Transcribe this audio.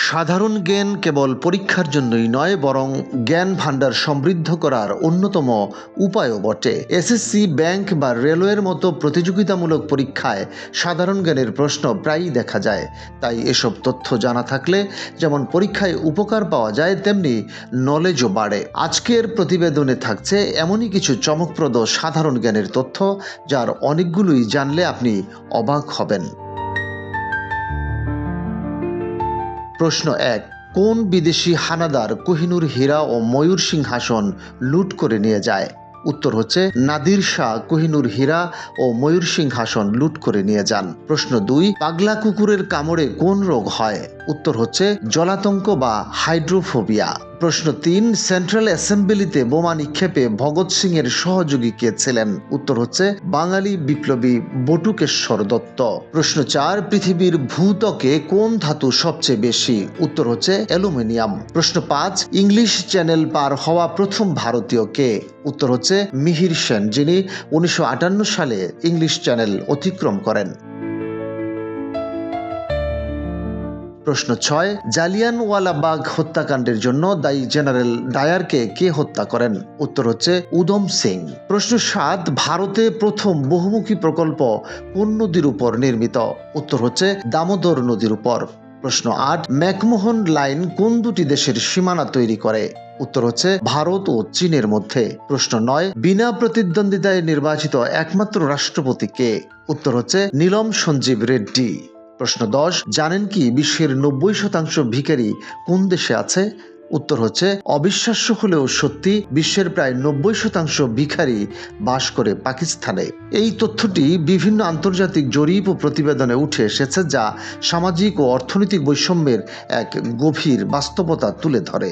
সাধারণ জ্ঞান কেবল পরীক্ষার জন্যই নয়, বরং জ্ঞান ভাণ্ডার সমৃদ্ধ করার অন্যতম উপায়ও বটে। এসএসসি, ব্যাংক বা রেলওয়ের মতো প্রতিযোগিতামূলক পরীক্ষায় সাধারণ জ্ঞানের প্রশ্ন প্রায়ই দেখা যায়। তাই এসব তথ্য জানা থাকলে যেমন পরীক্ষায় উপকার পাওয়া যায়, তেমনি নলেজও বাড়ে। আজকের প্রতিবেদনে থাকছে এমনই কিছু চমকপ্রদ সাধারণ জ্ঞানের তথ্য, যার অনেকগুলোই জানলে আপনি অবাক হবেন। প্রশ্ন ১। কোন বিদেশি হানাদার কোহিনূর হীরা ও ময়ূর সিংহাসন লুট করে নিয়ে যায়? উত্তর হচ্ছে নাদির শাহ কোহিনূর হীরা ও ময়ূর সিংহাসন লুট করে নিয়ে যান। প্রশ্ন ২। পাগলা কুকুরের কামড়ে কোন রোগ হয়? উত্তর হচ্ছে জলাতঙ্ক বা হাইড্রোফোবিয়া। প্রশ্ন ৩। সেন্ট্রাল অ্যাসেম্বলিতে বোমা নিক্ষেপে ভগৎ সিং এর সহযোগী কে ছিলেন? উত্তর হচ্ছে বাঙালি বিপ্লবী বটুকেশ্বর দত্ত। প্রশ্ন ৪। পৃথিবীর ভূত্বকে কোন ধাতু সবচেয়ে বেশি? উত্তর হচ্ছে অ্যালুমিনিয়াম। প্রশ্ন ৫। ইংলিশ চ্যানেল পার হওয়া প্রথম ভারতীয় কে? উত্তর হচ্ছে মিহির সেন, যিনি ১৯৫৮ সালে ইংলিশ চ্যানেল অতিক্রম করেন। প্রশ্ন ৬। জালিয়ানওয়ালাবাগ হত্যাকাণ্ডের জন্য দায়ী জেনারেল ডায়ারকে কে হত্যা করেন? উত্তর হচ্ছে উধম সিং। প্রশ্ন ৭। ভারতে প্রথম বহুমুখী প্রকল্প কোন নদীর উপর নির্মিত? উত্তর হচ্ছে দামোদর নদীর উপর। প্রশ্ন ৮। ম্যাকমোহন লাইন কোন দুটি দেশের সীমানা তৈরি করে? উত্তর হচ্ছে ভারত ও চীনের মধ্যে। প্রশ্ন ৯। বিনা প্রতিদ্বন্দ্বিতায় নির্বাচিত একমাত্র রাষ্ট্রপতি কে? উত্তর হচ্ছে নীলম সঞ্জীব রেড্ডি। প্রশ্ন ১০। জানেন কি বিশ্বের ৯০% ভিখারি কোন দেশে আছে? উত্তর হচ্ছে অবিশ্বাস্য হলেও সত্যি, বিশ্বের প্রায় ৯০% ভিখারি বাস করে পাকিস্তানে। এই তথ্যটি বিভিন্ন আন্তর্জাতিক জরিপ ও প্রতিবেদনে উঠে এসেছে, যা সামাজিক ও অর্থনৈতিক বৈষম্যের এক গভীর বাস্তবতা তুলে ধরে।